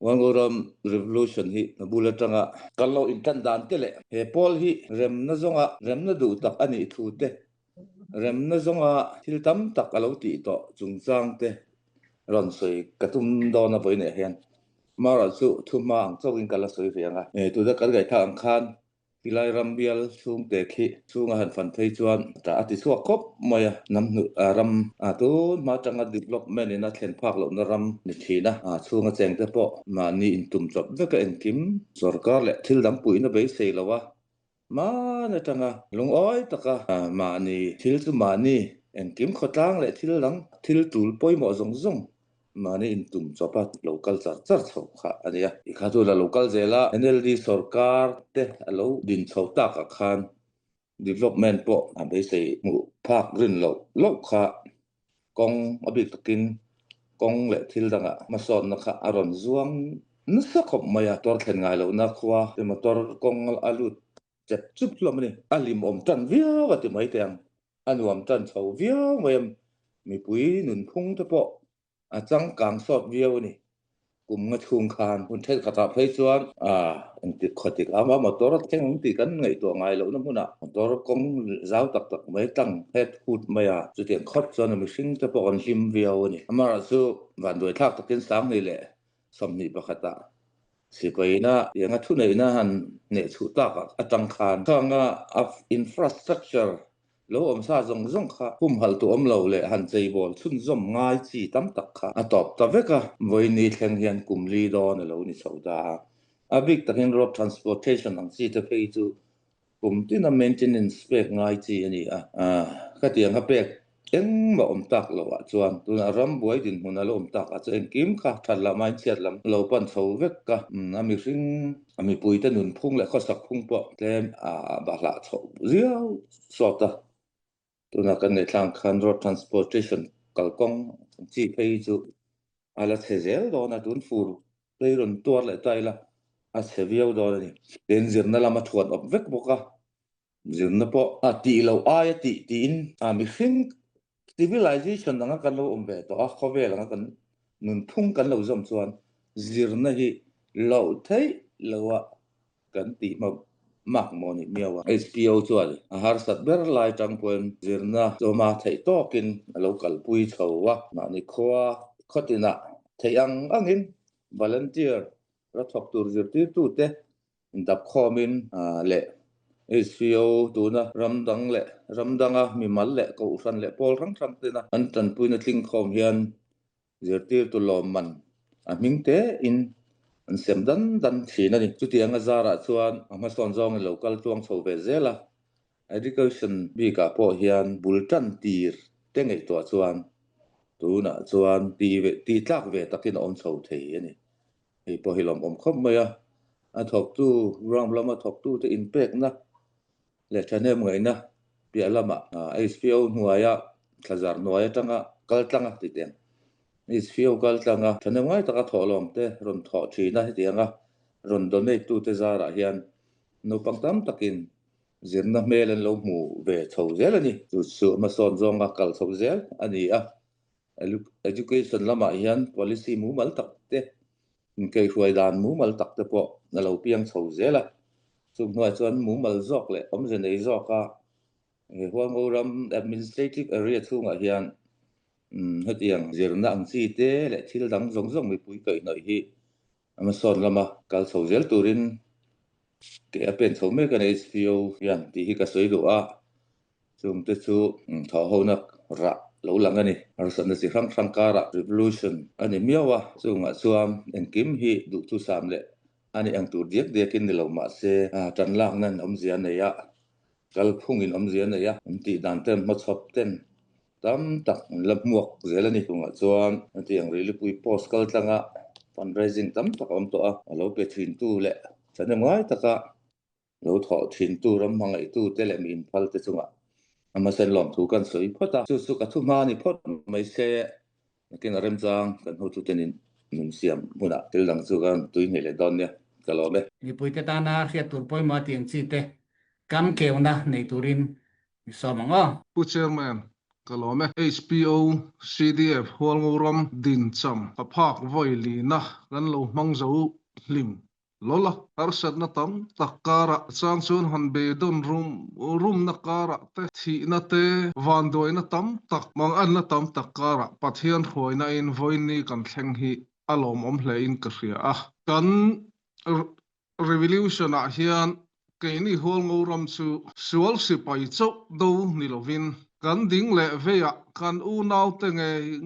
wangoram revolution hi bulatanga kallo intan dan tele he pol hi remna zonga remna du tak ani thu te remna zonga thiltam tak alo ti to chungchang te ron soi katum do na boine hian mara chu thuma ang chawin kala soi rianga tu da kal gai tha ang khan pilai rambial chung te khi chunga han fan thei chuan ta ati suwa khop moya namnu ram tu ma tanga development ina thlen phak lo na ram ni thina chunga cheng te po ma ni in tum chop veka en kim sarkar le thil dam pui na be sei lawa ma na tanga lungoi taka ma ni thil chu ma ni en kim khotang le thil lang thil tul poi mo zong zong mani in tum chopat local char chho kha ania ikhatu la local zela NLD sarkar te alo din chhota ka khan development po abe sei mu phak rin lo kha kong abik takin kong le thil danga mason na kha aron zuang nusa khop maya tor thlen ngai lo na khwa te motor kong alut chet chup lomni alim om tan via wa ti mai teng anuam tan chho via wem mi pui nun phung te po achang kang sot viau ni kum nga chung khan hun the khata phei chuan anti khotik ama motor theng ti kan ngai to ngai lo na huna motor kong zau tak tak mai tang het hut maya chu tiang khot chuan mi sing te pon lim viau ni amara chu van doi thak takin sang ni le somni pakhata sipaina yanga thu nei na han ne chu tak atang khan thanga of infrastructure lo om sa zong zong kha hum hal tu om lo le han chei bol chun zom ngai chi tam tak kha atop ta veka voini thleng hian kumli do na lo ni chauda abik takin road transportation ang chi te phei chu kumtin a maintenance spec ngai chi ani ka tiang ha pek eng ma om tak lo wa chuan tuna ram buai din huna lo om tak a chen kim kha thala mai chiat lam lo pan chho vek ka ami ring ami pui ta nun phung le khosak phung po tlem ba la chho riau sota tuna kan nei thlang khan road transportation kalkong chi phei chu ala chezel do na tun fur plei ron tuar le taila a cheviau do ni den zirna lama thuan op vek boka zirna po ti lo ai ti in mi hring civilization nga kan lo ombe to a khovel nga kan nun phung kan lo zom chuan zirna hi lo thei lowa kan ti ma mak moni miawa SPO chuan har sat ber lai tang poin zirna choma thei tokin local pui chowa ma ni khoa khotina theiang angin volunteer ra thok tur zirti tu te dap khomin le SPO tuna ramdanga mi mal le ko usan le pol rang rang tena an tan puina tling khom hian zirti tu lom man mingte in an sem dan thina ni chu tianga zara chuan ma son zong local tuang chho ve zela education bi ka po hian bultan tir tengei to chuan tuna chuan ti tlak ve takin om chho thei ani ei po hilom om khom maya a thok tu ram lama thok tu te impact na le chanem ngai na pia lama SPO nuaya thazar nuaya tanga kaltanga ti ten SPO kaltanga chanem ngai taka tholom te ron tho thina hi tianga ron donate tu te zara hian no pangtam takin zirna melen lo mu ve chho zel ani chu su ma son zonga kal chho zel ani education lama hian policy mu mal tak te ke huai dan mu mal tak te po na lo piang chho zela chu noi chuan mu mal zok le om je nei zoka huangoram administrative area chunga hian hetiang zirna ang chi te le thil dang zong mi pui kai noi hi ama son lama kal chho zel turin ke apen chome kan SPO yan ti hi ka soi do a chung te chu tho honak ra lo lang ani arsan na si rang kara revolution ani miawa chunga chuam en kim hi du tu sam le ani ang tur diak in lo ma se tan lang nan om zia ne ya kal phung in om zia ne ya ti dan tem ma chop ten tam tak lammuak zelani kunga chuan ti ang ri pui post kal tanga fundraising tam tak om to a lo pe thin tu le chane ngai taka lo tho thin tu ram mangai tu te le min phal te chunga ama sen lom thu kan soi phota chu ka thu ma ni phot mai se kin rem chang kan hu tu tenin nun siam muna tel dang chu kan tui ne le don ne kalome ni puite ta na khia tur poi ma tiang chi te kam keuna nei turin so mango pu chairman ก็ลอม HPO CDF หัวงูรมดินจำกะภาคไว้ลีนะกันโลมังเจ้าลิมLola arsat na tam takara changchun hanbe don room na kara te thi na te vandoi na tam tak mang an na tam takara pathian khoi na in voini kan thleng hi alom om hle in ka ria kan revolution a hian keini hol ngoram chu sual sipai chau do nilovin kan ding le veya kan u naw te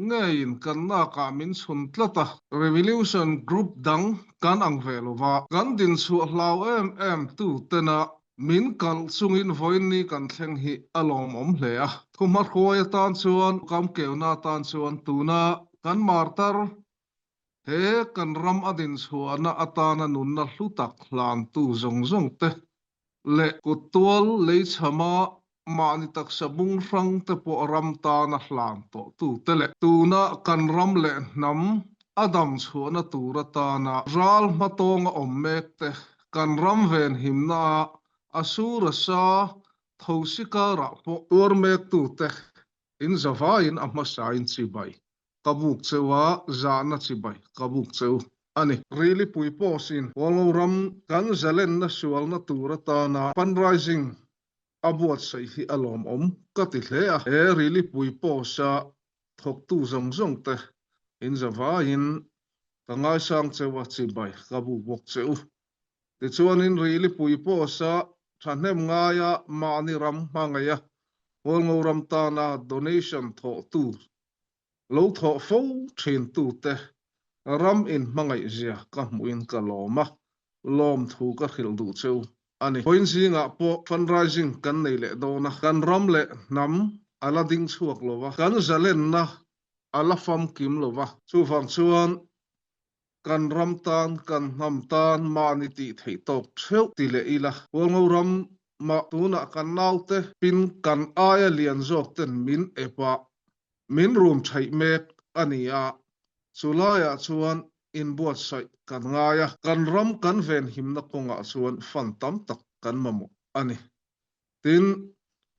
ngein kan na ka min chun tlata revolution group dang kan ang velova kan din chu hlau em tu tena min kal chungin voini kan thleng hi alom om hle a thuma khoi tan chuan kam keuna tan chuan tuna kan martar he kan ram adin chuana atana nun na hlutak hlan tu zong te le kutwal le chama mani tak sabung rang te po ram ta na hlan to tu tele tuna kan ram le nam adam chuana tura ta na ral matonga ommek te kan ram ven himna asura sa thosika po urmek tu te in zavain amasa in chibai kabuk chewa zana chibai kabuk cheu ani really puipo sin waloram kan zalen na sual na tura ta na fundraising abuat sai hi alom om kati hle a e really puipo sa thok tu zong te in zavain kangai sang chewa chibai kabuk bok cheu ti chuan in really puipo sa thanem ngaya mani ram hangaya walngoram ta na donation tho tu lo tho fo thin tu te ram in mangai zia ka muin ka loma lom thu ka khil du cheu ani point singa po fundraising kan nei le do na kan ram le nam ala ding chuak lova kan zalen na ala fam kim lova chu fang chuan kan ram tan kan nam tan mani ti thei tok theu ti le ila walngoram ma tuna kan naute pin kan aya lian jok ten min epa min room thai mek ania sulaya chuan in buat sai kan ngaya kan ram kan ven himna konga chuan fan tam tak kan mamo ani tin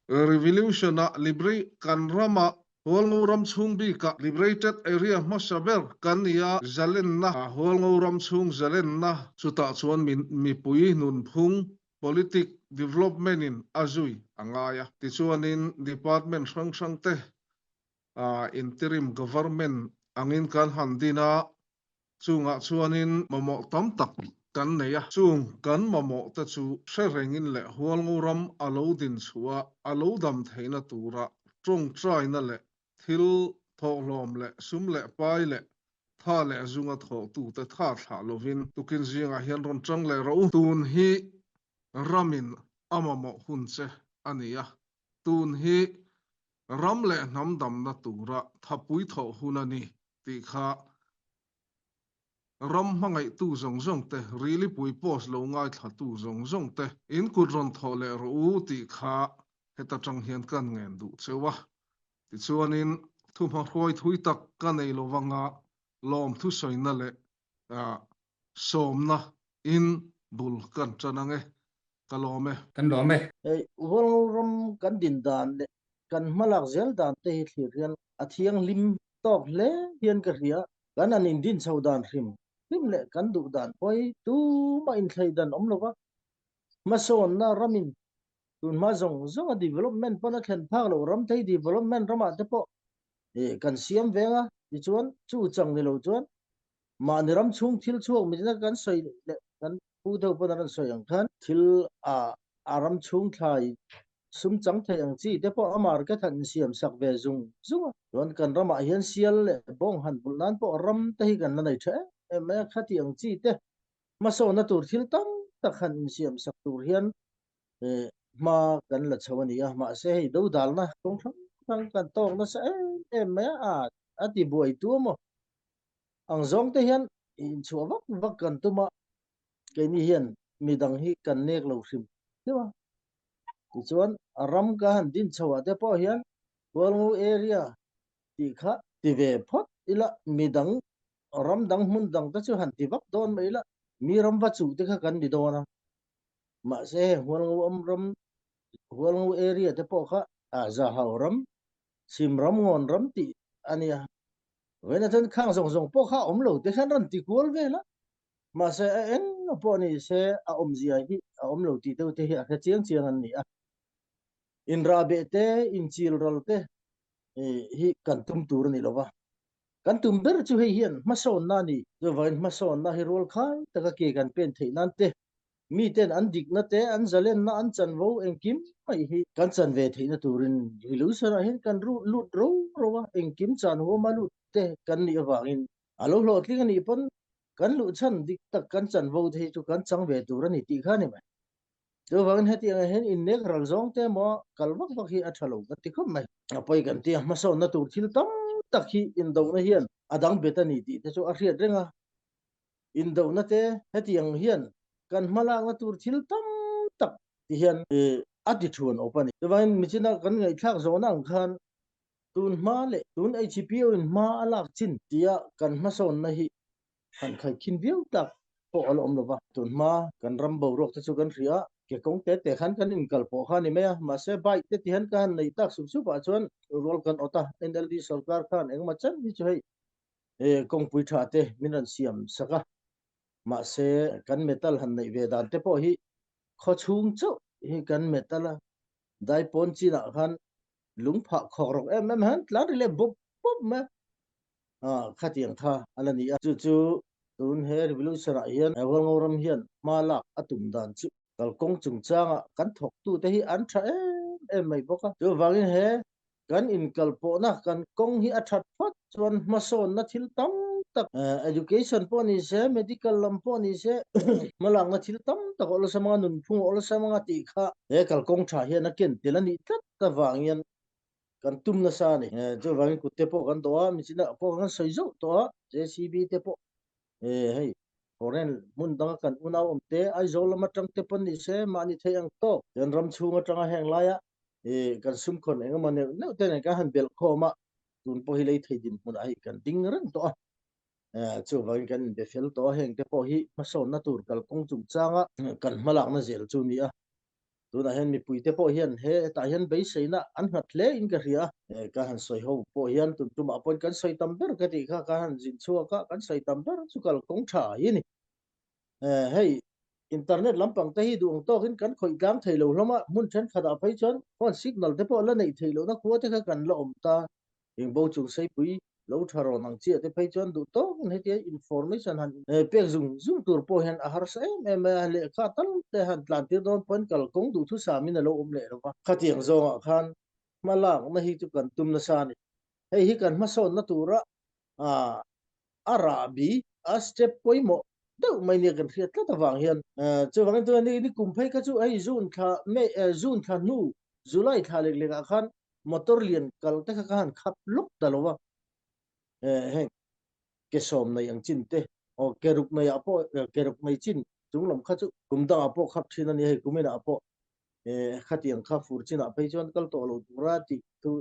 revolution a libre kan rama holngoram chungbi ka liberated area masaber kan ya zalen na holngoram chung zalen na chuta chuan mi pui nun phung politic development in azui angaya ti chuan in department sang te interim government angin kan handina chunga chuanin mamo tam tak kan neya chung kan mamo ta chu serengin le holngoram alo din chua alo dam theina tura trong trai na le thil tholom le sum le pai le tha le zunga tho tu ta tha thla lovin tukin zinga hian ron chang le ro tun hi ramin amamo hunche ania tun hi ram le nam dam na tura thapui tho hunani ti kha ram mangai tu zong te really pui pos lo ngai tha tu zong te in kut ron tho le ro ti kha heta tang hian kan ngen du chewa ti chuanin thuma khoi thui tak ka nei lo wanga lom thu soina le somna in bul kan chanange kalome kan do me walrom kan din dan le kan malak zel dan te hi thlian athiang lim tok hle hian ka ria kan an in din chaudan hrim le kan du dan poi tu ma in thlai dan om lova ma son na ramin tun ma zong a development pona thlen phak lo ram thei development rama te po kan siam venga ti chuan chu chang ni lo chuan ma ni ram chung thil chuak mi na kan soi le kan pu do pona ran soi ang khan thil aram chung thlai sum chang thei ang chi te po amar ka than siam sak ve zung don kan rama hian sial le bong han bul nan po ram te hi kan na nei the me khati ang chi te ma so na tur thil tam ta khan siam sak tur hian ma kan la chawani ya ma se hei do dal na tong thang kan tong na se me ati buai tu mo ang zong te hian in chu vak kan tu ma ke ni hian midang hi kan nek lo hrim tiwa chuan ram ka han din chawa te po hian walngu area ti kha ti ve phot ila midang ram dang mun dang ta chu han ti vak don mai la mi ram va chu te kha kan ni dona ma se walngu ram walngu area te po kha za hauram sim ram ngon ram ti ania wena tan khang song po kha om lo te khan ran ti kol ve la ma se en po ni se a om zia hi a om lo ti te hi a chiang an ni a in ra be te in chil rol te hi kan tum tur ni lowa kan tum ber chu hei hian ma son na ni zo vain ma son na hi rol khai taka ke kan pen thei nan te mi ten an dik na te an zalen na an chan vo engkim mai hi kan chan ve thei na turin hilu sara hin kan ru lut ro rowa engkim chan ho ma lut te kan ni awangin alo hlot li kan ni pon kan lu chan dik tak kan chan vo thei chu kan chang ve tur ani ti kha ni mai zo wang heti ang hen in nek ral zong te mo kalwak bak hi athalo ka ti khom mai apoi kan ti ma son na tur thil tam tak hi in do na hian adang betani ti te chu a hriat renga in do na te heti ang hian kan mala nga tur thil tam tak ti hian attitude open to vain michina kan ngai thak zona ang khan tun ma le tun HPO in ma alak chin tia kan ma son na hi han khai khin viu tak po alom lo ba tun ma kan ram bo rok te chu kan ria ke kong te khan kan in kal po khan ni me ma se bai te ti han kan nei tak sum su ba chuan rol kan ota NLD sarkar khan eng ma chan ni chai kong pui tha te minan siam saka ma se kan metal han nei ve dan te po hi kho chung chu hi kan metal dai pon chi na khan lung pha khok rok em han tlar le bop bop ma khatiang tha alani chu chu tun he revolution a hian awal ngoram hian malak atum dan chu kal kong chung changa kan thok tu te hi an tha em mai boka chu wangin he kan in kal po na kan kong hi athat phat chuan ma son na thil tam tak education po ni se medical lam po ni se malang na thil tam tak ol samanga nun phung ol samanga ti kha he kal kong tha hian na ken telani tat ta wangian kan tum na sa ni chu wangin ku te po kan to mi china po kan soi zo to JCB te po hei foreign mun dang kan unaw te ai zo lama tang te pon ni se mani theyang to den ram chunga tanga heng laya kan sum khon enga mane no te ka han bel khoma tun po hi lei theidin mun ai kan ding ran to chu wangin kan be fel to heng te po hi ma son na tur kal kong chung changa kan malak na zel chu ni a tuna hen mi puite po hian he ta hian bei seina an hat le in ka ria ka han soi ho po hian tum tum apon kan soi tam ber ka ti kha ka han jin chua ka kan soi tam ber chu kal kong tha yin hei internet lampang te hi duang to kan khoi tlang theilo hloma mun chen khada phai chon phone signal te po la nei theilo na khuwa te kha kan lo om ta ing bo chung sei pui lo tharo nang chi te phai chon du to he ti information han pek zum tur po hen a har sai me le kha tal te han tlan ti don pon kal kong du thu sa min lo om le ro ba khatiang zo khan malak na hi chu kan tum na sa ni hei hi kan ma son na tura arabi a step poi mo do mai ne kan khiat ta wang hian chu wang tu ni kum phai ka chu ai zun kha me zun kha nu july tha le le khan motor lian kal te kha han khap luk ta lo wa heng ke som nei ang chin te o ke ruk nei apo ke ruk nei chin chunglam kha chu kumda apo khap thina ni hei kumena apo khatiang kha fur chin a phei chon kal to lo ra ti tu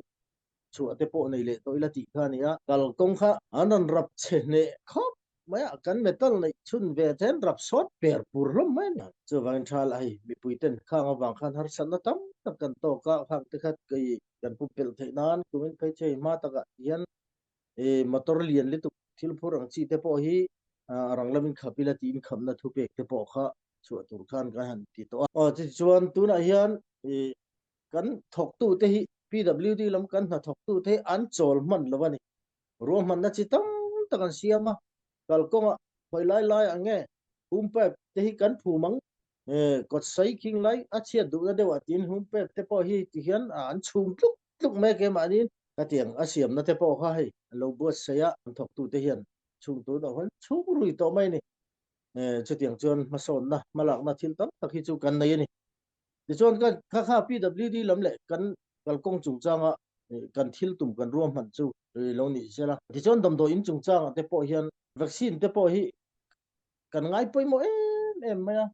chu ate po nei le toila ti kha ni a kal kong kha anan rap che ne khop maya kan metal nei chun ve ten rap sot per pur rom mai na chu wang thal ai mi puiten khang awang khan har san na tam tak kan to ka khang te khat kai kan pu pel theinan kumin kai chei ma taka hian motor lian le tu thil phurang chi te po hi ranglamin khapila tin khamna thu pek te po kha chu tur khan ka han ti to chi chuan tu na hian kan thok tu te hi PWD lam kan na thok tu te an chol man lawani ro man na chi tam takan siama kal konga hoi lai ange umpe te hi kan phu mang kot sai king lai a chia du na dewa tin humpe te po hi ti hian an chum tluk me ke mani ka tiang asiam na te po kha hei lo bo saya an thok tu te hian chung tu da hon chu rui to mai ni chu tiang chuan ma son na malak na thil tam takhi chu kan nei ni ti chuan ka kha PWD lam le kan kal kong chung changa kan thil tum kan ruam han chu lo ni sela ti chuan dam do in chung changa te po hian vaccine te po hi kan ngai poi mo em ma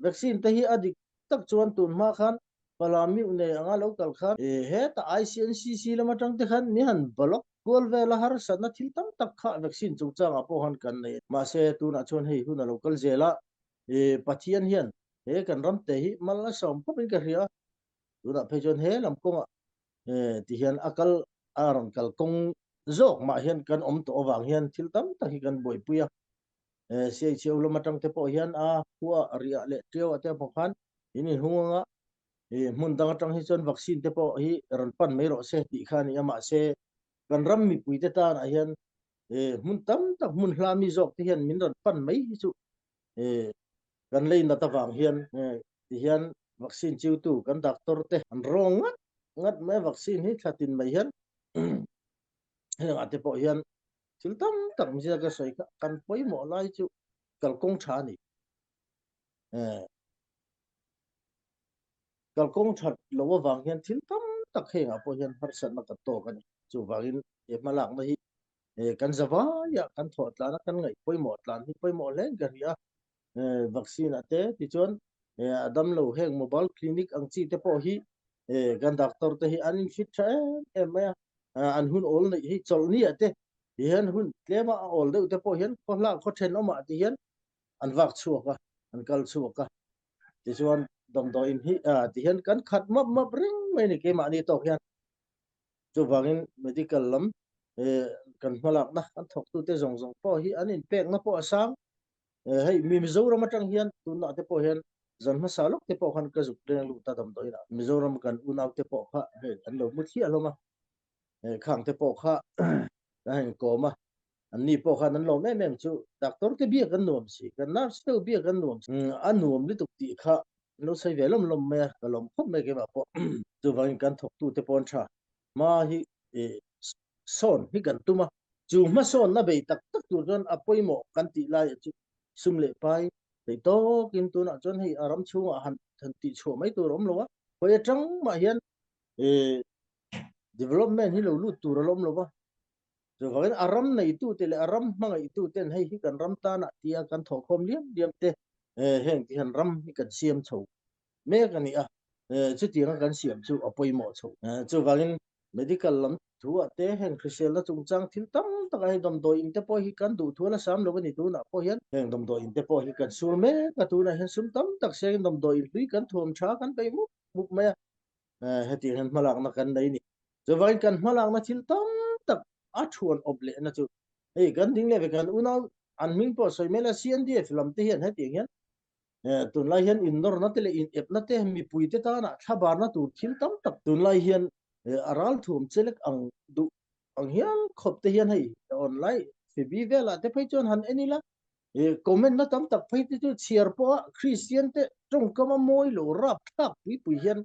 vaccine te hi adik tak chuan tun ma khan palami une anga local khan he ta ICNCC lama tang te khan ni han balok kol vela har sana thil tam tak kha vaccine chung changa po han kan nei ma se tu na chon hei huna local zela pathian hian he kan ram te hi mala som popin ka ria tu na phe chon he lam konga ti hian akal aron kal kong zok ma hian kan om to awang hian thil tam tak hi kan boi puya sei cheu lo matang te po hian a huwa ria le teu ate pokhan ini hunga mun dang atang hi chon vaccine te po hi ran pan mai ro se ti khani ama se kan ram mi pui te ta na hian mun tam tak mun hlami zok te hian min ran pan mai hi chu kan lein na ta wang hian ti hian vaccine chiu tu kan doctor te an rong ngat me vaccine hi thatin mai hian heng ate po hian thil tam tak mi ka soi kan poi mo lai chu kal kong tha ni kal kong that lo wang hian thil tam tak heng a po hian har san na ka to kan chu wangin malak na hi kan zawa ya kan thot la na kan ngai poi mo tlan hi poi mo len ka ria vaccine ate ti chon adam lo heng mobile clinic ang chi te po hi kan doctor te hi an fit tha ma an hun ol nei hi chol ni ate hian hun tlema ol de te po hian ko la ko then oma ti hian an wak chuaka an kal chuaka ti chuan dom do in hi ti hian kan khat map ring mai ni ke ma ni to hian chu wangin medical lam kan malak na kan thok tu te zong po hi an in pek na po asang hei mi mizoram atang hian tuna te po hian zan ma salok te po khan ka zuk den lu ta dam doina mizoram kan unaw te po kha he an lo mu thi aloma khang te po kha ka hen ko ma an ni po khan an lo me mem chu doctor te bia kan nom si kan nurse te bia kan nom an nom li tuk ti kha lo sai velom lom me ka lom khop me ke ba po chu wang kan thok tu te pon tha ma hi son hi kan tuma chu ma son na be tak tu ron apoi mo kan ti lai chu sum le pai te to kin tu na chon hi aram chu han than ti chu mai tu rom lo wa hoi tang ma hian development hi lo lu tu rom lo wa chu wang aram nei tu te le aram mangai tu ten hei hi kan ram ta na tia kan tho khom liam te heng ti han ram hi kan siam chho me kan ni chu ti kan siam chu apoi mo chho chu wang medical lam thua te heng christian la chungchang thil tam takai dom do in te po hi kan du thula sam lo ni tu na po hian heng dom do in te po hi kan sur me ka tu na hian sum tam tak se dom do in hui kan thom tha kan pe muk me heti han malak na kan dai ni zo vai kan malak na thil tam tak a thuan oble na chu ei kan ding le kan unaw an ming po soi mela CNDF lam te hian heti hian tun lai hian in nor na te le in ep na te mi pui te ta na thabar na tu thil tam tak tun lai hian aral thum chelek ang du ang hian khop te hian hei online febi vela te phai chon han enila comment na tam tak phai te chu chiar po christian te tong kama moi lo rap thak pui hian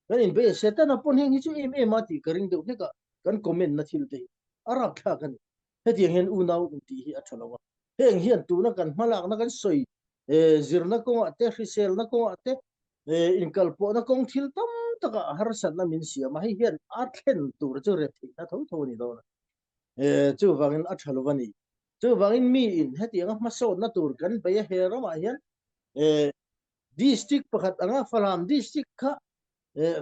kan in be setan apon heng hi chu em ati karing de ne ka kan comment na thil te arap thak kan heti hian unaw ti hi athalawa heng hian tu na kan malak na kan soi zirna ko ate risel na ko ate inkal po na kong thil tam taka harsan na min siya ma hian athen tur chu re thi na tho ni do chu wangin athalwani chu wangin mi in heti anga maso na tur kan be hera ma hian district pakhat anga falam district kha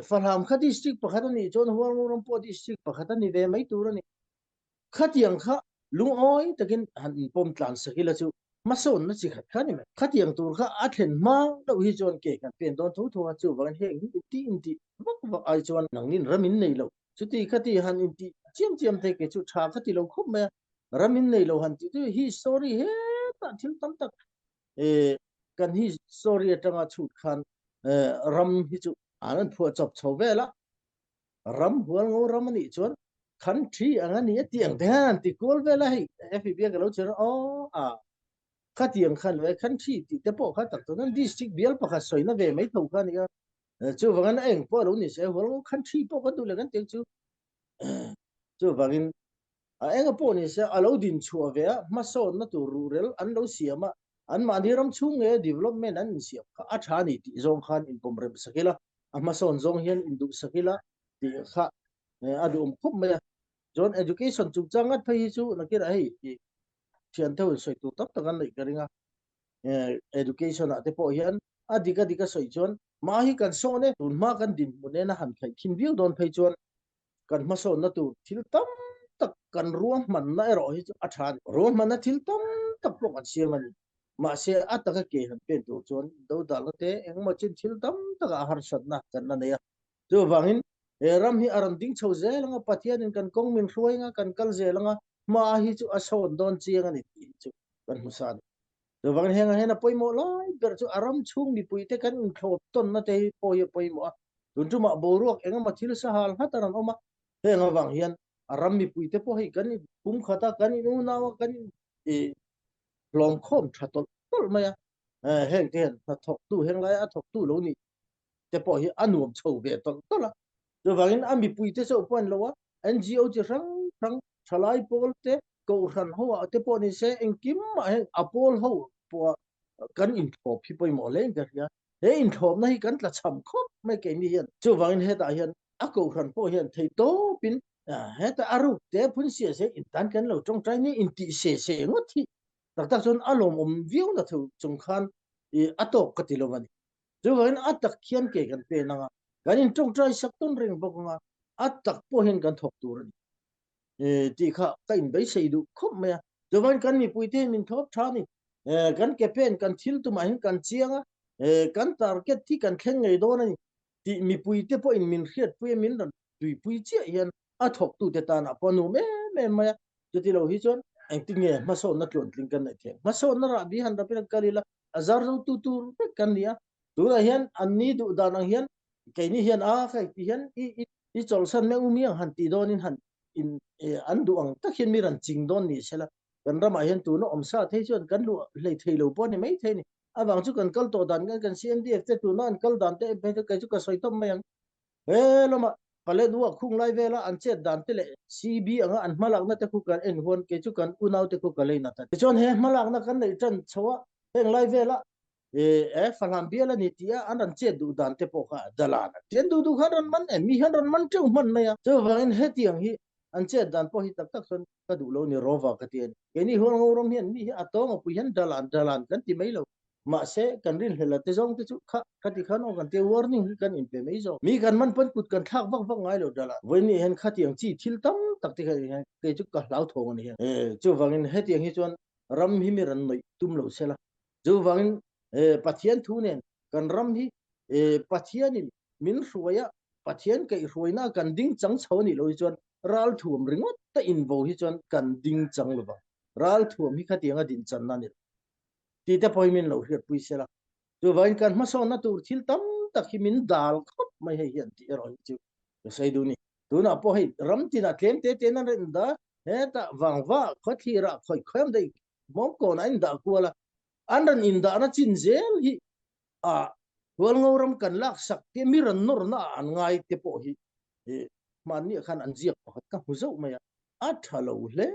falam kha district pakhat ani chon huang po district pakhat ani ve mai tur ani khatiang kha lungoi takin han pom tlan sakila chu mason na chi khat khani me khatiang tur kha athen ma lo hi chon ke kan pen don thu chu wang he inti vak ai chon nangnin ramin nei lo chuti khati han inti chiam te ke chu tha khati lo khop me ramin nei lo han ti tu hi story he ta thil tam tak kan hi story atanga chut khan ram hi chu anan phua chop chho vela ram hual ngo ram ni chon country angani tiang dan ti kol vela hi FB ka lo chen khatiang khan we country ti te po kha tak to nan district bial pakha soina ve mai tho kha ni ga chu wangan eng po lo ni se hol country po ka du le kan te chu wangin eng po ni se alo din chu ve ma so na tu rural an lo siama an ma diram chung e development an siam kha atha ni ti zong khan in pomrem sakila ama son zong hian in du sakila ti kha adu khop me John education chu changat phai chu nakira hei thian thau soi tu tap takan nei karinga education ate po hian adika soi chon ma hi kan so ne tun ma kan din mune na han khai khin view don phai chon kan ma so na tu thil tam tak kan ruam man na ro hi chu athan ruam man na thil tam tak po kan siam ani ma se ataka ke han pen tu chon do dalate eng ma chin thil tam taka har sat na kan na ne ya chu wangin ram hi aran ding chho zelanga pathian in kan kong min hruainga kan kal zelanga ma hi chu ason don chiang ani ti chu kan husan to wang henga hena poimo lai ber chu aram chung mi puite kan in thlop ton na te poi poimo tun chu ma boruak enga ma thil sa hal hataran oma henga wang hian aram mi puite po hi kan pum khata kan nu nawa kan e lom khom thatol tol maya heng ten na thok tu heng lai a thok tu lo ni te po hi anuam chho ve tol tola to wangin ami puite so pon lowa NGO chi rang thalai pol te ko ran ho te po ni se engkim ma apol ho po kan in thop hi poi mo leng ka ya he in thop na hi kan tla cham khop me ke ni hian chu wangin he ta hian a ko ran po hian thei to pin he ta aru te phun sia se in tan kan lo tong trai ni in ti se ngot thi tak tak chon alom viu na thu chung khan i atok ka ti lo mani chu wangin atak khian ke kan pe na nga kan in tong trai sak ton ring bok nga atak po hian kan thok tur ti kha ka in bai sei du khop me chu wangin kan mi puite min thop tha ni kan campaign kan thil tu ma hin kan chianga kan target thi kan thleng ngei do na ni ti mi puite po in min khiat pu min ran tui pui chi hian a thok tu te ta na ponu me ma chu ti lo hi chon ang tinge ma so na tlon tling kan na the ma so na ra bi han da pe kalila azar ro tu kan nia tu la hian an ni du da na hian ke ni hian a khai ti hian i chol san me umiang han ti don in han in an du ang ta hian mi ran ching don ni sela kan rama hian tu no omsa thei chon kan lu lei thei lo po ni mai thei ni awang chu kan kal to dan kan CNDF te tu nan kal dan te be ka chu ka soi tom mayang loma pale duwa khung lai vela an che dan te le CB anga an malak na te khu kan en hon ke chu kan unau te khu ka le na ta chon he malak na kan nei tan chawa heng lai vela falam biela ni tia an che du dan te po kha dalana ten du khan man mi han man chu man na ya chu wangin he tiang hi an che dan po hi tak son ka du lo ni rova ka tien ke ni hon ngorom hian mi atong pu hian dalan kan ti mai lo ma se kan rin hela te jong te chu kha ka ti khan kan te warning kan in pe mai zo mi kan man pon kut kan thak vak ngai lo dala wen ni hen kha tiang chi thil tam tak te ke chu ka lau thong ni chu wangin he tiang hi chon ram hi mi ran noi tum lo sela chu wangin pathian thu nen kan ram hi pathianin min hruaya pathian kai hruaina kan ding chang chhoni lo chon ral thuam ringot ta invo hi chon kan ding chang lo ba ral thuam hi khatianga din chan na ni ti ta poimin lo hiat pui sela chu vain kan ma so na tur thil tam tak hi min dal khop mai he hian ti ro chu sei du ni tu na po hi ram ti na tlem te na ren da he ta wangwa khothi ra khoi khom dei mong ko na in da kuala anran in da na chin zel hi wal ngoram kan lak sak te miran nor na an ngai te po hi man ni khan an jiak pakhat ka huzau maya a thalo hle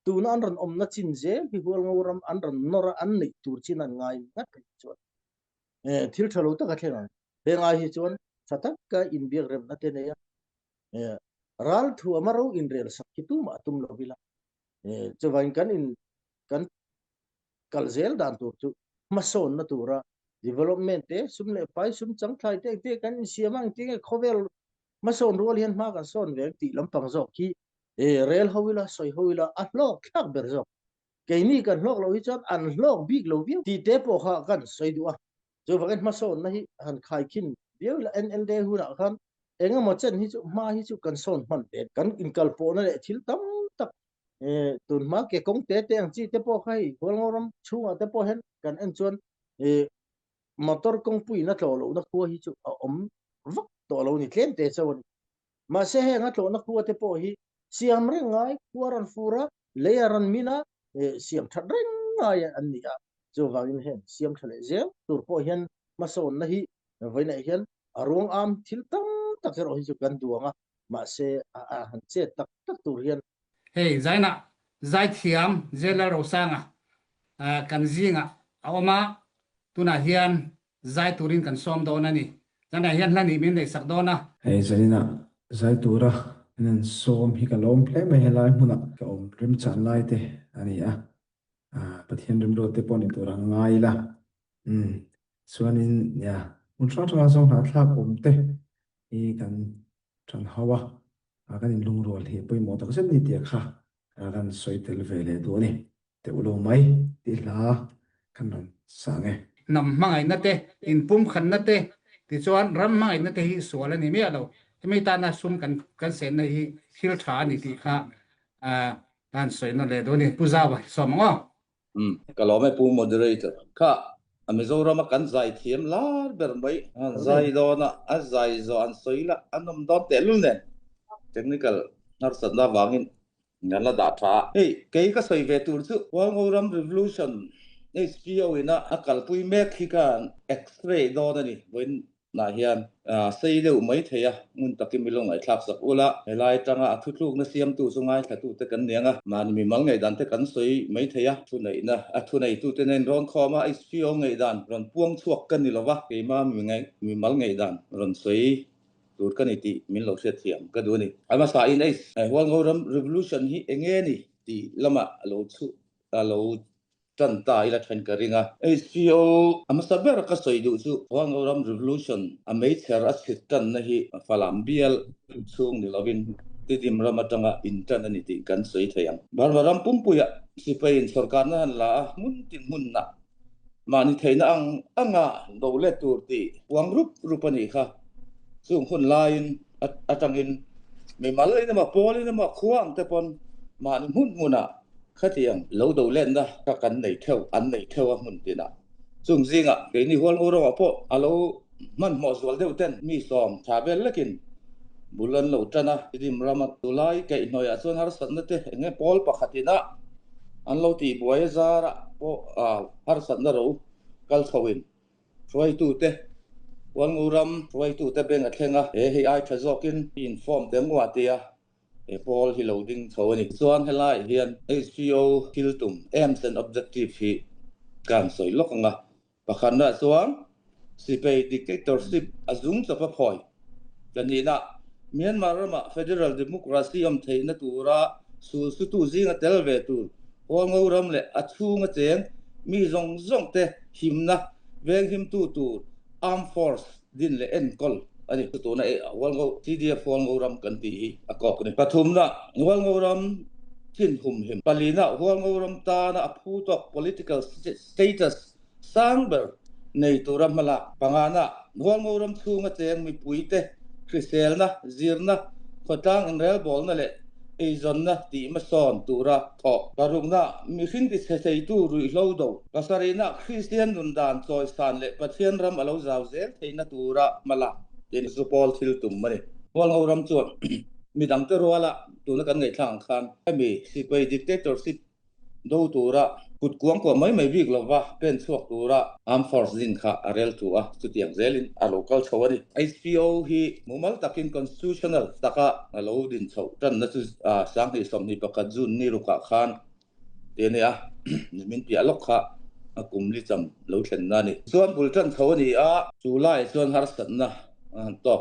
tu na anran om na chin zel hi wal ngoram anran nora an nei tur chin an ngai na chon thil thalo ta ka thlenga he ngai hi chon satak ka in biak rem na te ne ya ral thu amaro in rel sak ki tu ma tum lo bila chawain kan in kan kalzel dan tur chu mason na tura development te sumle pai sum chang thai te kan siamang ti khovel mason rol hian ma ka son ve ti lampang zo ki rel howila soi howila a hlok thak ber zo ke ni kan hlok lo hi chan an hlok big lo viu ti te po kha kan soi du a jo vagen mason na hi han khai kin biu la NLD hu ra khan enga mo chen hi chu ma hi chu kan son man te kan in kal po na le thil tam tak tun ma ke kong te ang chi te po khai hol ngoram chunga te po hen kan en chon motor kong pui na tlo lo na khu hi chu om vak to lo ni tlem te chawon ma se he nga tlo na khu te po hi siam re ngai kuaran fura leyaran mina siam thadreng ngai an ni a chu wangin hen siam thale je tur po hen ma son na hi voina hian arong am thil tam tak ro hi chu kan duanga ma se han che tak tur hian hey zaina zai thiam zela rosanga kan zinga awama tuna hian zai turin kan som do na ni zana hian lani min le sak do na hey zarina zai tura nen som hi ka lom ple me helai huna ka om rim chan lai te ani pathian rim ro te pon tura ngai la suanin ya un tra song na thla om te i kan than hawa kan in lung rol hi poi mo tak sen ni te kha kan soitel vele do ni te ulo mai ti la kan ron sange nam mangai na te in pum khan na te ti chuan ram mangai na te hi suala ni me alo ไม่ตานะซุ่มกันเสนในฮิลทรานี่ที่ค่ะด้านสวยนั่นแหละตัวนี้ผู้สาวสมอ๋อก็รอไม่ปู moderator ค่ะอเมซอนมากันใจเทียมลาเบอร์ไม่ใจโดนใจโดนสวยละอันนั้นโดนเตลุนเนี่ยเทคนิคนักสันดาวังอินงานละดาท้าเฮ้ยเกี่ยก็สวยเวทุรสุวางโอรัม revolution SPO อินะอักขระปุยเมฆที่กัน X-ray โดนนี่เว้นนาเฮียนใส่เร็วไม่เทียมุนตะกิมิลงไอ้ทับสักอุละไอ้ลายจังอ่ะทุกลูกนั่นเสียมตู้สงายถ้าตู้ตะกันเนียงอ่ะมันมีมังไงดันตะกันสวยไม่เทียทุนไหนนะทุนไหนตู้ตะเนนร้อนคอมา SPO ไงดันร้อนพ่วงชวกกันนี่หรอวะเกี่ยมามีไงมีมังไงดันร้อนสวยตูดกันนี่ตีมิลเราเสียเทียมก็ดูนี่ไอ้มาสายนี่ไอ้หัวงอรัม revolution ฮีเองนี่ตีละมาเราชุเราจันตายละทันกริงอ่ะ SPO อามาสับเบอร์ก็สวยดูสุหัวงอรัม revolution อาไม่เชื่อรัสิตันนะฮีฟาลามเบียลช่วงนี้เราวินติดิมรามาจังอ่ะอินเทอร์เน็ตกันสวยเทียมบางรัมปุ่มปุยอ่ะสิไปอินสการนั่นละมุนติมุนนะมานี่เทนอังอ่ะดูเล็ดตัวตีวางรูปนี่ค่ะส่งคนไลน์อาจังอินไม่มาเลยนะมาโพเลยนะมาควงแต่ปนมานี่มุนอ่ะข้าเทียงเราดูเล่นนะก็กันไหนเท่าอันไหนเท่ามุนตีนะส่งจริงอ่ะเกี่ยนี่หัวเราพอเรามันหมดส่วนเดียวเต้นมีสองชาเบลเล็กินบุลันเราจันนะที่มรามาตุลายเกี่ยหน่อยส่วนหาสันนั่นเต้เงี้ยพอลปะขัดนะอันเราตีบวยซาระพอหาสันนั่นเรากัลสวินช่วยตู้เต้วันงูรำช่วยตู้เต้เป็นอะไรนะไอ้ทศกินอินฟอร์มเต็มวัดเดียพอลที่เราดิ้งเขานี่ส่วนให้ไล่เฮียน SPO คิลตุม aims and objective ที่การสวยลกงะประคันนะส่วนสิไป dictatorship อาจุงจะพะพอยกันนี่นะเมียนมาร์มา federal democracy อำเทนตัวระสุตุจิงเตลเวตูพองูรำเลยอัดชูงเจงมีจงเตหิมนะเวงหิมตูarmed force ดินเลยเอ็นกอลอันนี้ตัวนั้นวันงูที่เดียฟวันงูรำกันตีอากอกนี่ปฐุมนะวันงูรำทิ้นหุ่มหิมปาลีนะวันงูรำตานะพูดว่า political status สร้างเบอร์ในตัวรำมาละปังอานะวันงูรำชูงเจงมีปุ๋ยเตคริสเซลนะจีร์นะขดตั้งอินเรลบอลนั่นแหละไอ้จนนะตีมาสอนตัวระทอปารุงนะมีขึ้นที่เสียตัวรุ่ยเล่าดูกษัตริย์นะคริสเตียนดุนดานซอยสานเละประเทศรำอาลาวซาวเซลที่นัตัวระมาละเดนิสปอลทิลตุมมันนี่วันเรารำจวนมีดังเตอรัวละตัวนักการเงินทางคันให้มีสิไปดิกเตอร์สิดูตัวระกุดกวงกว่าไม่วิกหรอกว่าเป็นช่วงตัวระอัมฟอร์ซินค่ะอาร์เรลตัวสุดอย่างเซลินอาโลกัลชาวนี่ SPO ฮีมุมัลตักิน constitutional ตะกะอาโลดินชาวจันนัสุสังหิสมนิปกัดจุนนี่รุกะขันเดี๋ยวนี้มินเปียล็อกค่ะกุมลิจำเราเช่นนั้นนี่ส่วนบุลจันชาวนี่จุไลส่วนฮาร์สันนะตอก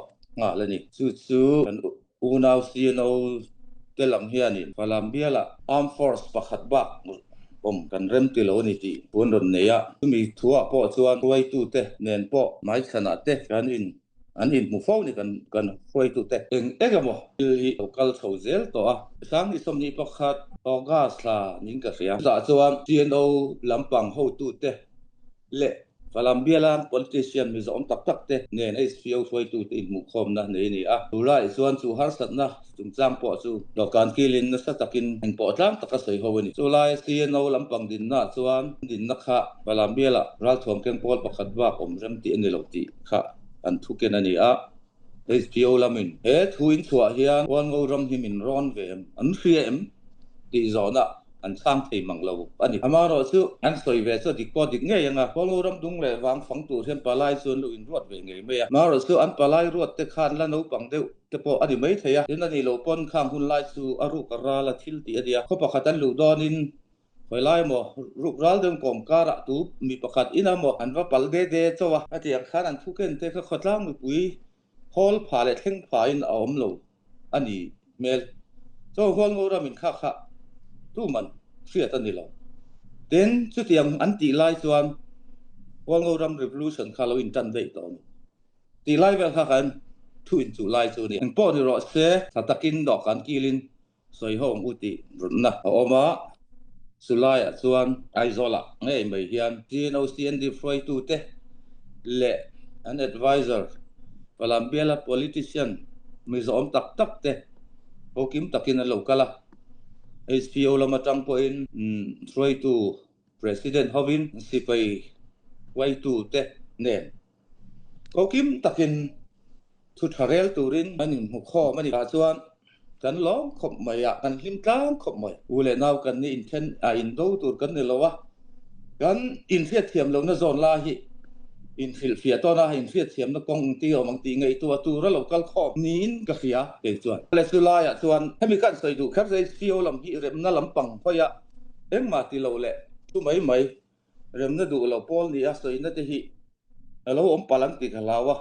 แล้วนี่สู้อูนาวซีนาวเตลังเฮียนี่ฟาลัมเบียละอาร์มฟอร์สปักขัดบักผมกันเริ่มติโลนี่ที่ปุ่นรนเนี่ยมีทัวร์พอส่วนไว้ตู้เตเนินพอไม่ขนาดเตกันอันมุฟ้านี่กันไว้ตู้เตเองก็บอกที่กัลเขาเซลตัวสังที่สมนิปขัดออกาสลานิ่งกระเสียจากส่วนจีนเอาลำปังเขาตู้เตเละฟาลัมเบียละ politician มีสองตักเตเนี่ย SPO ไว้ตู้เตมุขมนะนี่ดูไล่ส่วนสุฮาร์สัตนะจุงจามปอสูดอกการกิลินนัสตักินเห็นปอดล้างตะกะใส่หัวนี่สุไลเซียนเอาลำปังดินนะส่วนดินนักขะฟาลัมเบียละรัฐถ่วงเก่งปอดประคัดว่าผมเริ่มตีอันนี้เราตีค่ะอันทุกเกนันนี่SPO ละมินทุยชัวเฮียวันเรารำหิมินร้อนเวมอันเสียมตีจอนะอันสร้างที่มังเราอันนี้อามาเราสู้อันสวยเวสดิกปอดิกเงี้ยยังไงวันเรารำดุงเลยฟังตัวเทียนปลายส่วนลุยรวดเวงเงี้ยไม่มาเราสู้อันปลายรวดแต่คันละนู้ปังเดียวแต่พออันนี้ไม่เทียเดี๋ยวนั้นนี่เราปนข้างหุ่นลายสู้อารุกราละทิลตีเดียเขาประคัดลูดอนินไฟไล่หมอรูปร้านเดิมกลมการะตูมีประคัดอินาหมออันว่าปัลเดเจ้าวะอันที่อย่างขันอันทุกเกินแต่ก็ขัดล่างมือปุยฮอลผ่าเลยเท่งผ่าอินเอาอมเราอันนี้เมลเจ้าคนเรารามินข้าตู้มันเสียตันนี่เราเด่นสุดอย่างอันตีไล่ส่วนวันเรารำ revolution ข้าเราอินจันได้ตอนตีไล่แบบข้ากันทุนจุไล่ส่วนนี้อันป้อนที่เราเสียถ้าตะกินดอกกันกิลินสวยห้องอุติรุนนะเอามาสุไล่ส่วนไอโซล่าเนี่ยไม่เห็นที่เราเสียนดีฟรอยตูเตะเละอัน advisor ฟาลัมเบียละ politician mi zo om tak te o kim takin lo kala SPO lama tang po in try to president Hovin si pai wai tu te nen o kim takin thu tharel turin anin hu kho mani ka chuan kan long khop mai ya kan lim tlang khop mai ule naw kan ni inthen a in do tur kan ni lowa kan in fiat thiam lo na zon la hi in fil fiat to na in fiat thiam na kong ti o mang ti ngai tu ra lo kal khop nin ka khia ke chuan le sula ya chuan hemi kan soi du khap sei fio lam hi rem na lam pang phoya eng ma ti lo le tu mai rem na du lo pol ni a soi na te hi alo om palang ti khalawa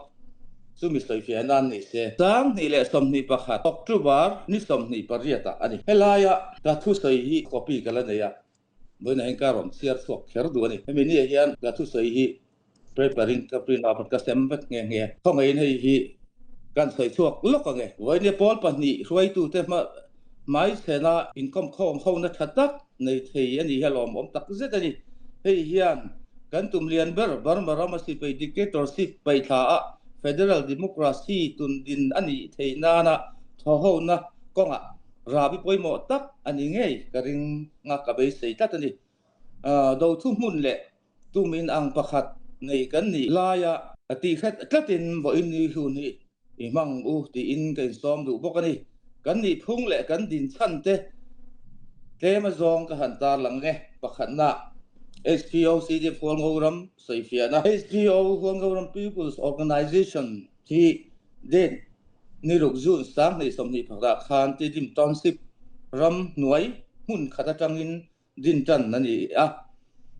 sumi soi fianan ni se sang ni le som ni pakhat October ni som ni pariata ani helaya ta thu soi hi copy kala ne ya boina en karom siar sok kher du ani hemi ni hian ta thu soi hi preparing ka prin apat ka sembek nge thong ai nei hi kan soi chuak lok nge wai ni pol pa ni roi tu te ma mai sena income khom khom na thatak nei thei ani helom om tak zet ani hei hian kan tum lian ber marama si pe dictatorship pe tha a federal democracy tun din ani theina na tho na konga rabi poimo tak ani ngei karing nga ka be sei tat ani do thu mun le tu min ang pakhat nei kan ni laya ati khat tlatin bo in ni hu ni imang u ti in kan som du bokani kan ni phung le kan din chan te ma zong ka han tar lang nge pakhat na SPO CD Phongouram Soifiana SPO Phongouram People's Organization hi den ni ruk jun sang nei som ni phakra khan ti dim township ram nuai hun khata tangin din tan nani a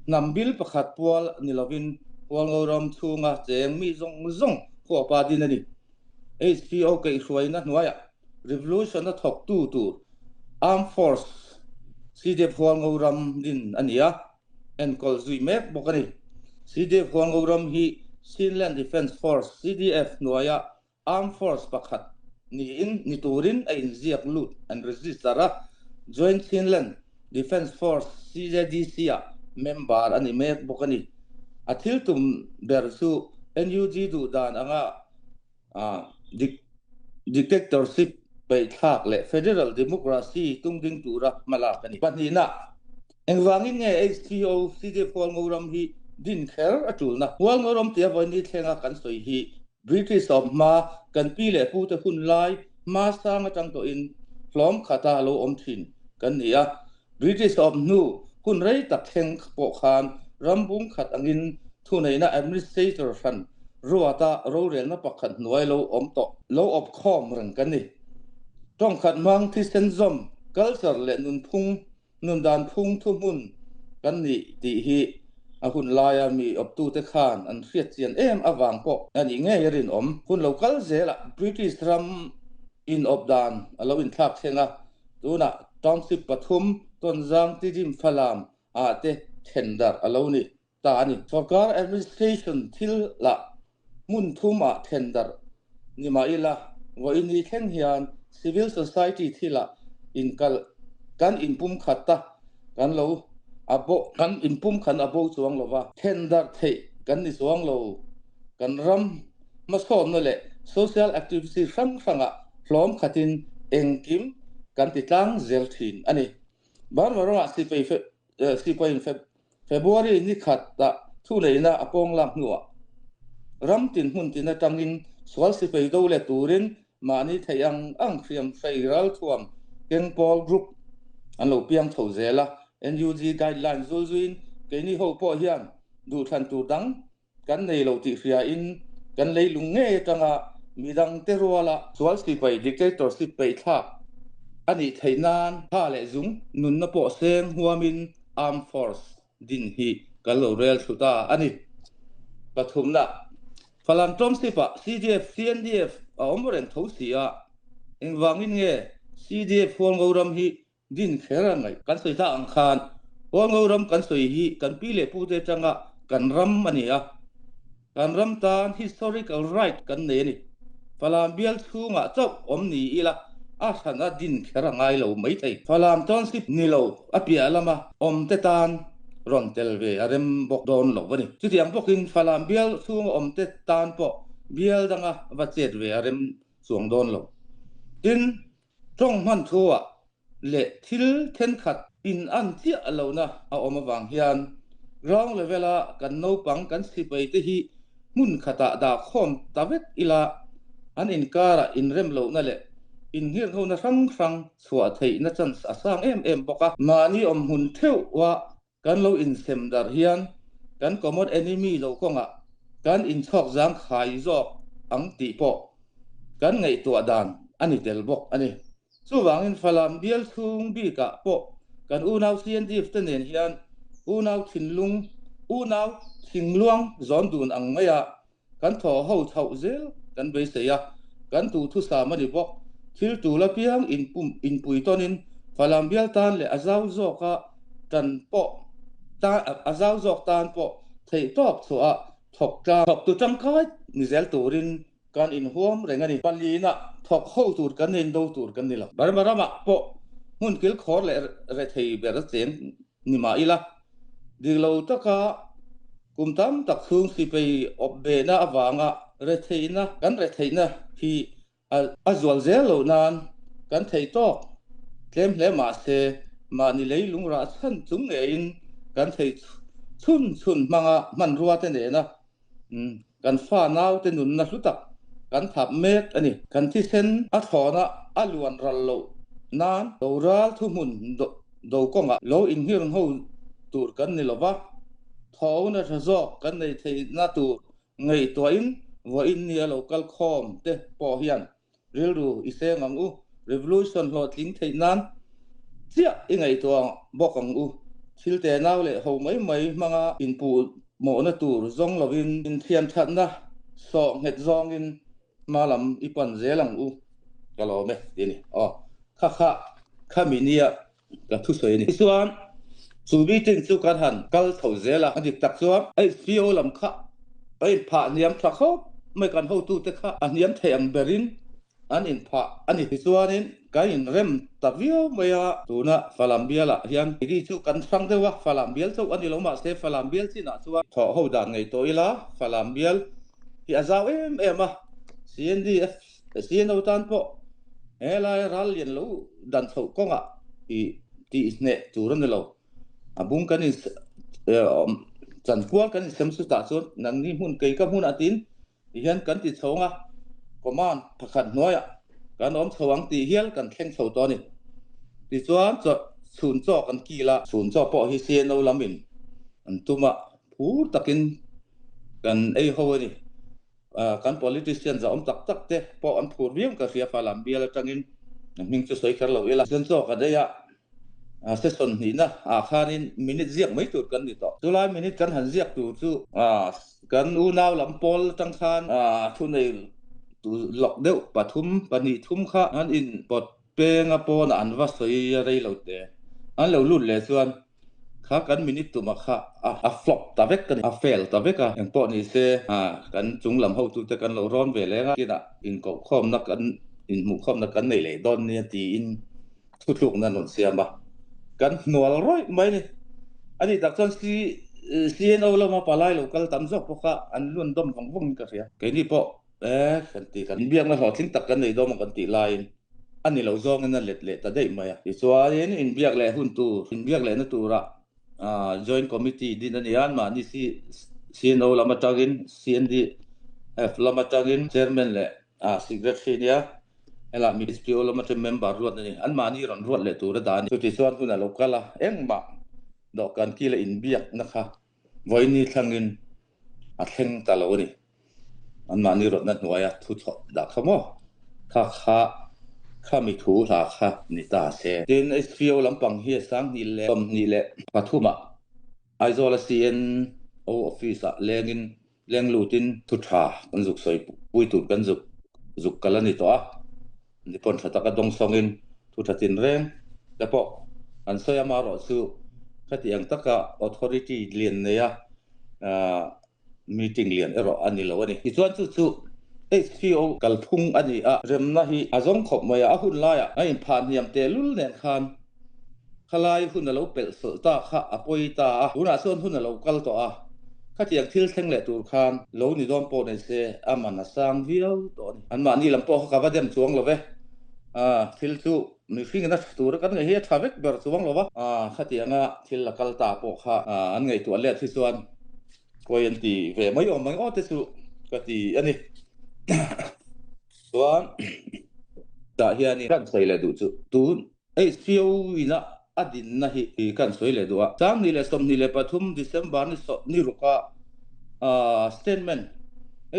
nambil pakhat pol ni lovin Phongouram thunga cheng mi zong ko pa din ani SPO ke hruaina nuaya revolution na thok tu armed force CD Phongouram din ania and call zui mek bokani CDF Phongouram hi Sinland Defence Force CDF nuaya armed force pakhat ni turin a in ziak lut and resistara joint Sinland Defence Force CZDC member ani mek bokani athil tum bersu NUG du dan anga dictatorship pe thak le federal democracy tungding tura malakani panina engwangin nge SPO CDF Phongouram hi din kher atulna Phongouram tia vani thenga kan soi hi British of ma kan pi le pu te hun lai ma sang atang to in hlom khata lo om thin kan nia British of nu hun rei tak theng po khan rambung khat angin thuneina administrator fan ruata rorel na pakhat nuai lo om to lo op khom rang kan ni tong khat mang thi sen zom culture le nun dan phung thu mun kan ni ti hi a hun laya mi op tu te khan an riat chian em awang po ani nge rin om hun local zela British ram in op dan alo in thak thenga tuna township pathum tonjang tidim phalam a te tender alo ni ta ani sarkar administration thil la mun thuma tender ni ma ila wo ini khen hian civil society thila in kan impum khata kan lo abo kan impum khan abo chuang lova tender thei kan ni chuang lo kan ram ma som no le social activity franga hlom khatin engkim kan ti tlang zel thin ani bar warwa si February ni khatta thu leina apong lam nuwa ram tin hun tin atangin swal si pe do le turin mani thayang ang khiam fairal thuam keng pol group an lo piang tho zela NUG guideline zulzuin ke ni ho po hian du than tu dang kan nei lo ti fria in kan lei lung nge tanga midang terwala swal si pe dictatorship pe tha ani thainan ha le zung nun na po seng huamin armed force din hi kalo rel thuta ani pathumna phalam tomsipa CDF CNDF omren thosia engwangin nge CDF Phongouram hi din kherangai kan soita angkhan Phongouram kan soi hi kan pile pu te changa kan ram ania kan ram tan historical right kan ne ni phalam bial thunga chop omni ila a thana din kherangai lo mai thei phalam township ni lo apia lama om te tan ron telve arem bok don lo bani chutiang bokin phalam bial thunga om te tan po bial danga bachet ve arem suang don lo tin trong man thua le thil then khat in an tia alona a oma wang hian rong levela kan no pang kan sipai te hi mun khata da khom tawet ila an inkara in rem lo na le in hir ho na sang chua thei na chan asang em boka mani hun theu wa kan lo in sem dar hian kan common enemy lo konga kan in chok jang khai jok ang ti po kan ngai tua dan ani tel bok ani chu wangin falam bial thung bi ka po kan unaw sian dif tenen hian unaw thinlung unaw thingluang zon dun ang maya kan tho ho thau zel kan be seya kan tu thu sa mani bok thil tu la piang in pui tonin falam bial tan le azaw zoka tan po ta azaw zok tan po thei top chua thok ta thok tu cham kai ni zel turin kan in huam rengani palina thok ho tur kan nen do tur kan nila barama po hun kil khor le re thei ber chen ni ma ila diglo taka kumtam tak khung si pe obbe na awanga re theina kan re theina hi azwal zelo nan kan thei tok tlem hle ma se ma ni leilung ra chan chung ein kan thei chun manga man ruwa te ne na kan fa naw te nun na hlutak kan thap mek ani kan thi sen a thona aluan rallo nan doral thu mun do konga lo in hirng ho tur kan ni lova thona thazo kan nei thei na tu ngai to in wa in ni local khom te po hian rilru isengam u revolution lo tling thei nan chia ingai to bokang u thilte naw le ho mai manga inpu mo na tur zong lovin in thian that na so het zong in malam ipan zelang u kalo me dini kha minia ka thu soi ni suan subi tin chu kan han kal thau zela adik tak chuam ai fio lam kha ai pha niam thla kho mai kan ho tu te kha aniam theyang berin an in pha ani suanin ka in rem tavio maya tuna falambiala hian ri chu kan sang dewa falambial chu ani lo ma se falambial chi na chuwa tho ho dan ngai to ila falambial hi azaw ema CNDF CNO tan po elai ral yen lo dan tho konga I ti ne turan lo abung kan is chan kwal kan sem su ta chon nang ni hun kai ka hun atin hian kan ti chonga command pakhat noya kan om chawang ti hial kan thleng tho to ni ti chuan sun cho kan kila sun cho po hi CNO lamin antuma phu takin kan ei ho ni kan politician za om tak te po an phur riam ka ria falam bial tangin ming chu soi khar lo ela sen cho ka deya session ni na khanin minute ziak mai tur kan ni to tulai minute kan han ziak tu chu kan u naw lam pol tang khan thu nei tu lok deu pathum pani thum kha an in pot penga pon an va soi rei lo te an lo lut le chuan kha kan minute tu ma kha flop ta vek kan fail ta vek ang po ni se kan chung lam ho tu te kan lo ron ve le nga kina in ko khom na kan in mu khom na kan nei le don ni ti in thutluk na non siam ba kan nual roi mai ni ani tak chon CNO lo ma palai local tam jok po kha an lun dom vong ka ria ke ni po kan ti kan biang na ho thing tak kan nei dom kan ti line ani lo zong na let ta dei mai ti chuan in biak le hun tu in biak le na tu ra joint committee din anian ma ni CNO lama tagin CNDF lama tagin chairman le secretary nia ela mi SPO lama member ruat ni an ma ni ron ruat le tu ra dan tu ti chuan kuna lokala engma do kan ki le in biak na kha voini thangin a thleng ta lo ni an ma ni rot na nuaya thu tho da khamo kha mi thu la kha ni ta se tin SPO lampang hi sang ni le pathuma isolation office lengin lenglutin thu tha kan juk soi pui tu kan juk kalani to ni pon thata ka dong songin thu thatin reng da po an soya ma ro su khatiang taka authority lian ne ya meeting lian ero ani lo ani hi chuan chu SPO kalphung ani remna hi azong khop maya a hun la ya ai phan hiam te lul nen khan khalai hun lo pel so ta kha apoi ta una son hun lo kal to khatiang thil thleng le tur khan lo ni dom po ne se amana sang viau to an ma ni lam po ka ba dem chuang lo ve thil chu mi fing na tur kan nge he thavek ber chuwang lowa khatianga thil lakal ta po kha an ngei tu le thi chuan koin ti ve mai om mai o te chu ka ti ani chuan ta hian ni kan sei le du chu tu SPO ina adin na hi kan soi le du a chang ni le som ni le pathum December ni so ni ruka statement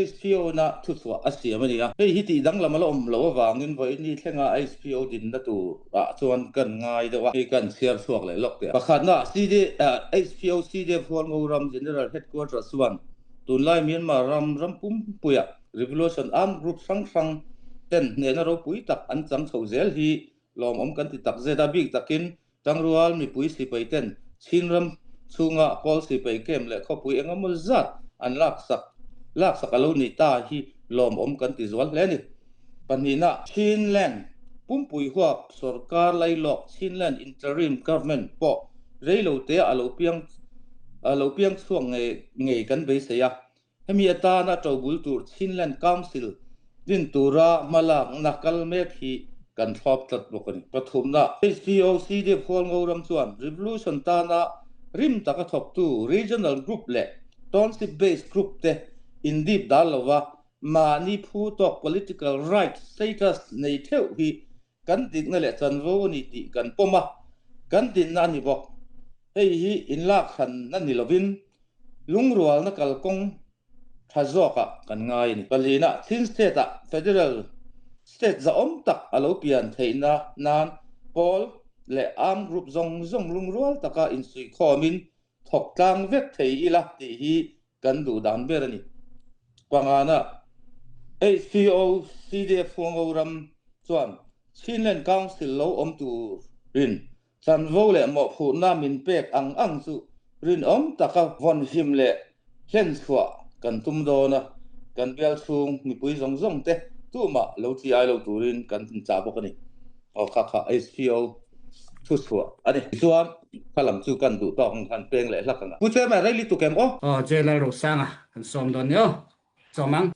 SPO na thutwa asiamania hei hiti danglam lo om lo wangin voi ni thlenga SPO din na tu chuan kan ngai dewa hi kan share suak le lok te pakhat na SPO CDF Hualngoram General Headquarters 1 tunlai Myanmar ram pum puya Revolution Armed Group sang ten ne na ro pui tak an chang chhozel hi lom om kan ti tak zeda big takin tangrual mi pui si paiten chinram chunga pol si pai kem le khopui engamul zat an lak sak alo ni ta hi lom om kan ti zwal le ni panina Chinland pumpui huap sarkar lai lok Chinland interim government po reilo te alo piang chuang ngei kan be se ya hemi ata na tawbul tur Chinland Council din tura malak nakal mek hi kan thop tat bokani pathumna SPO CDF Hualngoram chuan revolution ta na rim taka thop tu regional group le township based group te indip dalawa mani phu tok political rights status nei theu hi kan dik na le chanwo ni ti kan poma kan tin na ni bok hei hi inlak khan na ni lovin lungrual na kalkong thazoka kan ngai ni palina thin state federal state za om tak alopian theina nan pol le arm group zong lungrual taka insui khomin thok tlang vek thei ila ti hi kan du dan berani pangana SPO CDF Hualngoram chuan Chinland Council lo om tu rin chanwo le mo phu na min pek ang chu rin om taka von him le hlen chwa kan tum do na kan bel chung mi pui zong te tu ma lo ti ai lo turin kan cha bokani o kha SPO thu chwa ani chuan khalam chu kan du tong kan peng le lakanga pu che ma reili tu kem jailer rosanga kan som don yo somang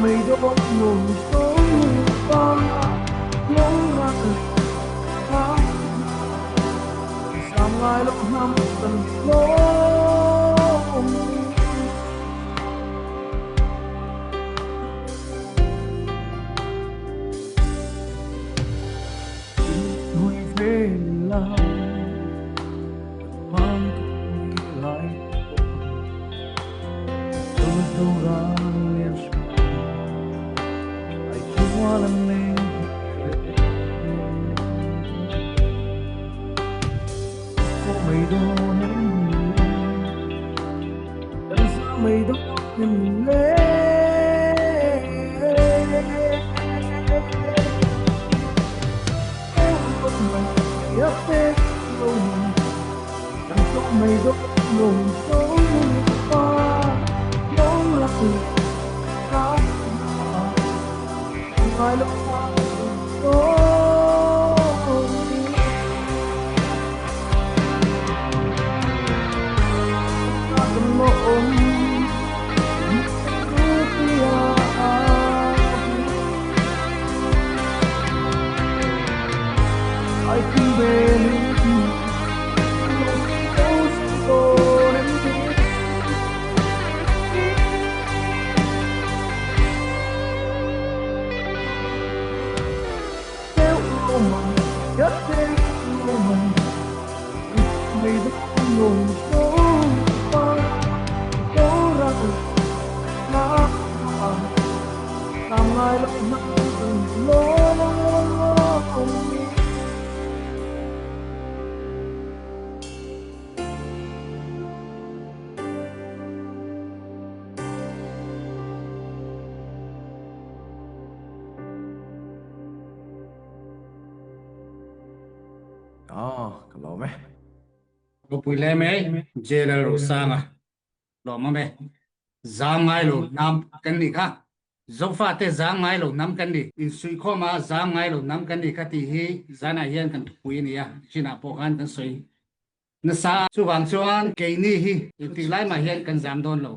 Hãy subscribe cho kênh Ghiền Mì Gõ để không bỏ lỡ ai lo ma lo ka lo me Lo pui le me jailer ro sanga lo ma me zangai lo nam kan ni kha zofa te zangai lo nam kan ni in sui kho ma zangai lo nam kan ni kha ti hi zana hian kan pui ni ya china po kan kan soi na sa chu wang chuan ke ni hi ti lai ma hian kan jam don lo